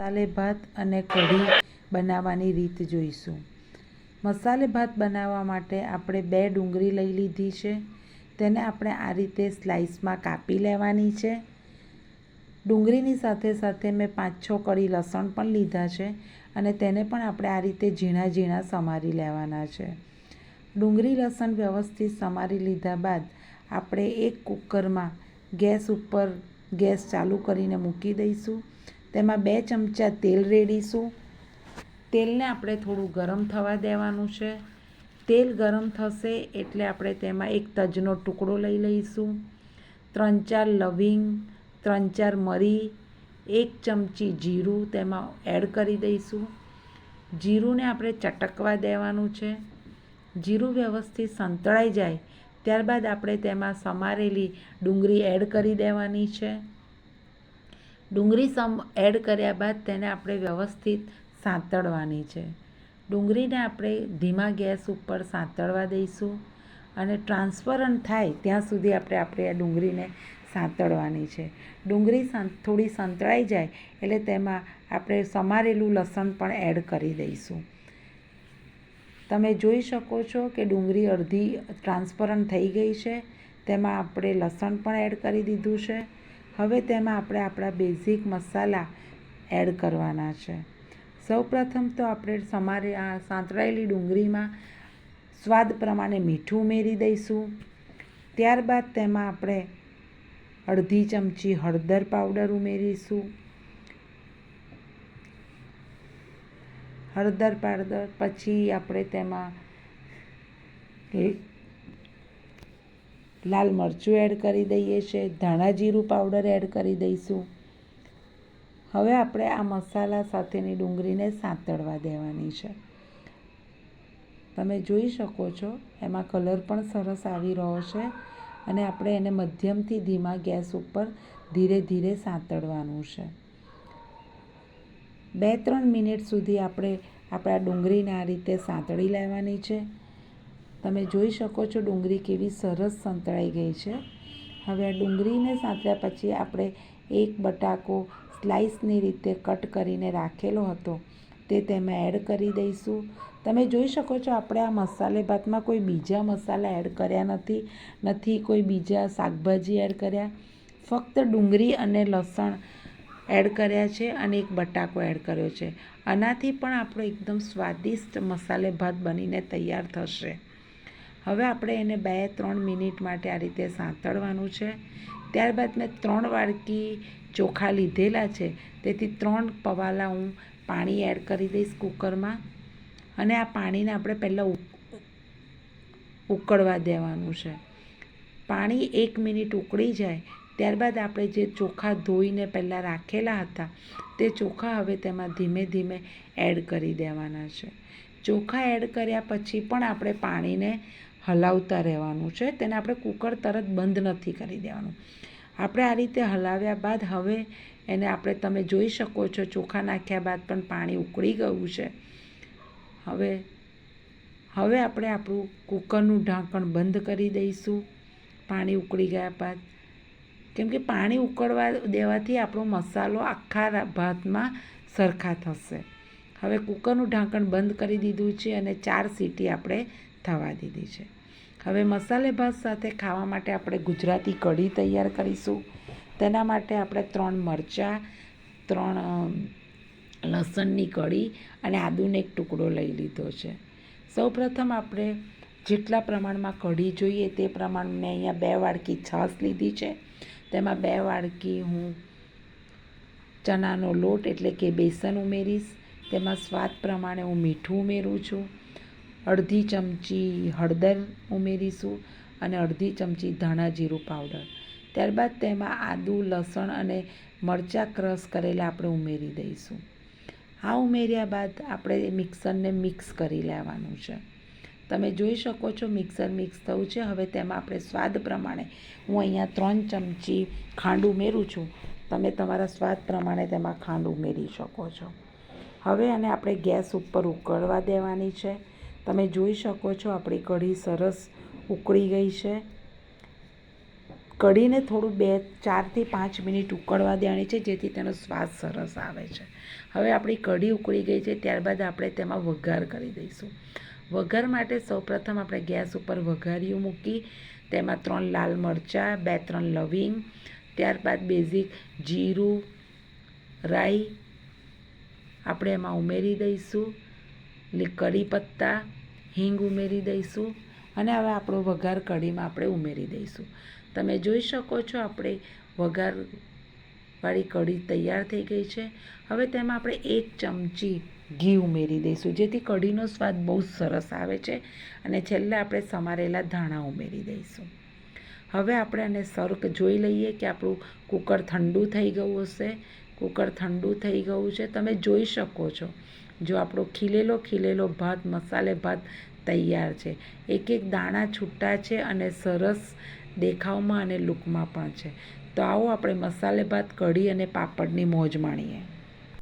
મસાલે ભાત અને કઢી બનાવવાની રીત જોઈશું. મસાલે ભાત બનાવવા માટે આપણે 2 ડુંગળી લઈ લીધી છે. તેને આપણે આ રીતે સ્લાઇસમાં કાપી લેવાની છે. ડુંગળીની સાથે સાથે મેં 5-6 કળી લસણ પણ લીધા છે અને તેને પણ આપણે આ રીતે ઝીણા ઝીણા સમારી લેવાના છે. ડુંગળી લસણ વ્યવસ્થિત સમારી લીધા બાદ આપણે એક કુકરમાં ગેસ ચાલુ કરીને મૂકી દઈશું. તેમાં 2 ચમચા તેલ રેડીશું. તેલને આપણે થોડું ગરમ થવા દેવાનું છે. તેલ ગરમ થશે એટલે આપણે તેમાં 1 તજનો ટુકડો લઈ લઈશું, 3-4 લવિંગ, 3-4 મરી, 1 ચમચી જીરું તેમાં એડ કરી દઈશું. જીરુંને આપણે ચટકવા દેવાનું છે. જીરું વ્યવસ્થિત સંતળાઈ જાય ત્યારબાદ આપણે તેમાં સમારેલી ડુંગળી એડ કરી દેવાની છે. ડુંગળી એડ કર્યા બાદ તેને આપણે વ્યવસ્થિત સાંતળવાની છે. ડુંગળીને આપણે ધીમા ગેસ ઉપર સાંતળવા દઈશું અને ટ્રાન્સપરન્ટ થાય ત્યાં સુધી આપણે આ ડુંગળીને સાંતળવાની છે. ડુંગળી થોડી સંતળાઈ જાય એટલે તેમાં આપણે સમારેલું લસણ પણ એડ કરી દઈશું. તમે જોઈ શકો છો કે ડુંગળી અડધી ટ્રાન્સપરન્ટ થઈ ગઈ છે. તેમાં આપણે લસણ પણ એડ કરી દીધું છે. હવે તેમાં આપણે આપણા બેઝિક મસાલા એડ કરવાના છે. સૌપ્રથમ તો આપણે સાંતળાયેલી ડુંગળીમાં સ્વાદ પ્રમાણે મીઠું ઉમેરી દઈશું. ત્યારબાદ તેમાં આપણે અડધી ચમચી હળદર પાવડર ઉમેરીશું. હળદર પાવડર પછી આપણે તેમાં લાલ મરચું એડ કરી દઈએ છીએ, ધાણા જીરું પાવડર એડ કરી દઈશું. હવે આપણે આ મસાલા સાથેની ડુંગળીને સાંતળવા દેવાની છે. તમે જોઈ શકો છો એમાં કલર પણ સરસ આવી રહ્યો છે અને આપણે એને મધ્યમથી ધીમા ગેસ ઉપર ધીરે ધીરે સાંતળવાનું છે. 2-3 મિનિટ સુધી આપણે આપણા ડુંગળીને આ રીતે સાંતળી લેવાની છે. તમે જોઈ શકો છો ડુંગળી કેવી સરસ સંતળાઈ ગઈ છે. હવે આ ડુંગળીને સાંતળ્યા પછી આપણે 1 બટાકો સ્લાઇસની રીતે કટ કરીને રાખેલો હતો તે તેમાં એડ કરી દઈશું. તમે જોઈ શકો છો આપણે આ મસાલે ભાતમાં કોઈ બીજા મસાલા એડ કર્યા નથી કોઈ બીજા શાકભાજી એડ કર્યા, ફક્ત ડુંગળી અને લસણ એડ કર્યા છે અને 1 બટાકો એડ કર્યો છે. આનાથી પણ આપણો એકદમ સ્વાદિષ્ટ મસાલે ભાત બનીને તૈયાર થશે. હવે આપણે એને 2-3 મિનિટ માટે આ રીતે સાંતળવાનું છે. ત્યારબાદ મેં 3 વાડકી ચોખા લીધેલા છે તેથી 3 પવાલા હું પાણી એડ કરી દઈશ કુકરમાં અને આ પાણીને આપણે પહેલાં ઉકળવા દેવાનું છે. પાણી 1 મિનિટ ઉકળી જાય ત્યારબાદ આપણે જે ચોખા ધોઈને પહેલાં રાખેલા હતા તે ચોખા હવે તેમાં ધીમે ધીમે એડ કરી દેવાના છે. ચોખા એડ કર્યા પછી પણ આપણે પાણીને હલાવતા રહેવાનું છે. તેને આપણે કુકર તરત બંધ નથી કરી દેવાનું. આપણે આ રીતે હલાવ્યા બાદ હવે એને તમે જોઈ શકો છો ચોખા નાખ્યા બાદ પણ પાણી ઉકળી ગયું છે. હવે આપણે આપણું કુકરનું ઢાંકણ બંધ કરી દઈશું પાણી ઉકળી ગયા બાદ, કેમ કે પાણી ઉકળવા દેવાથી આપણો મસાલો આખા ભાતમાં સરખા થશે. હવે કુકરનું ઢાંકણ બંધ કરી દીધું છે અને 4 સીટી આપણે થવા દીધી છે. હવે મસાલે ભાત સાથે ખાવા માટે આપણે ગુજરાતી કઢી તૈયાર કરીશું. તેના માટે આપણે 3 મરચાં, 3 લસણની કળી અને આદુનો 1 ટુકડો લઈ લીધો છે. સૌપ્રથમ આપણે જેટલા પ્રમાણમાં કઢી જોઈએ તે પ્રમાણે મેં અહીંયા 2 વાડકી છાશ લીધી છે. તેમાં 2 વાડકી હું ચણાનો લોટ એટલે કે બેસન ઉમેરીશ. તેમાં સ્વાદ પ્રમાણે હું મીઠું ઉમેરું છું, અડધી ચમચી હળદર ઉમેરીશું અને અડધી ચમચી ધાણા જીરું પાવડર. ત્યારબાદ તેમાં આદું, લસણ અને મરચાં ક્રશ કરેલા આપણે ઉમેરી દઈશું. આ ઉમેર્યા બાદ આપણે મિક્સરને મિક્સ કરી લેવાનું છે. તમે જોઈ શકો છો મિક્સર મિક્સ થયું છે. હવે તેમાં આપણે સ્વાદ પ્રમાણે હું અહીંયા 3 ચમચી ખાંડ ઉમેરું છું. તમે તમારા સ્વાદ પ્રમાણે તેમાં ખાંડ ઉમેરી શકો છો. હવે આને આપણે ગેસ ઉપર ઉકળવા દેવાની છે. તમે જોઈ શકો છો આપણી કઢી સરસ ઉકળી ગઈ છે. કઢીને થોડું 4 થી 5 મિનિટ ઉકળવા દેવાની છે, જેથી તેનો સ્વાદ સરસ આવે છે. હવે આપણી કઢી ઉકળી ગઈ છે, ત્યારબાદ આપણે તેમાં વઘાર કરી દઈશું. વઘાર માટે સૌપ્રથમ આપણે ગેસ ઉપર વઘારિયું મૂકી તેમાં 3 લાલ મરચાં, 2-3 લવિંગ, ત્યારબાદ બેઝિક જીરું, રાઈ આપણે એમાં ઉમેરી દઈશું, કરી પત્તા, હિંગ ઉમેરી દઈશું અને હવે આપણો વઘાર કઢીમાં આપણે ઉમેરી દઈશું. તમે જોઈ શકો છો આપણે વઘારવાળી કઢી તૈયાર થઈ ગઈ છે. હવે તેમાં આપણે 1 ચમચી ઘી ઉમેરી દઈશું, જેથી કઢીનો સ્વાદ બહુ સરસ આવે છે અને છેલ્લે આપણે સમારેલા ધાણા ઉમેરી દઈશું. હવે આપણે આને સર્વ જોઈ લઈએ કે આપણું કુકર ઠંડુ થઈ ગયું હશે. કુકર ઠંડુ થઈ ગયું છે, તમે જોઈ શકો છો. જો આપણો ખીલેલો ભાત, મસાલે ભાત તૈયાર છે. એક દાણા છૂટા છે અને સરસ દેખાવમાં અને લૂકમાં પણ છે. તો આવો આપણે મસાલે ભાત, કઢી અને પાપડની મોજ માણીએ.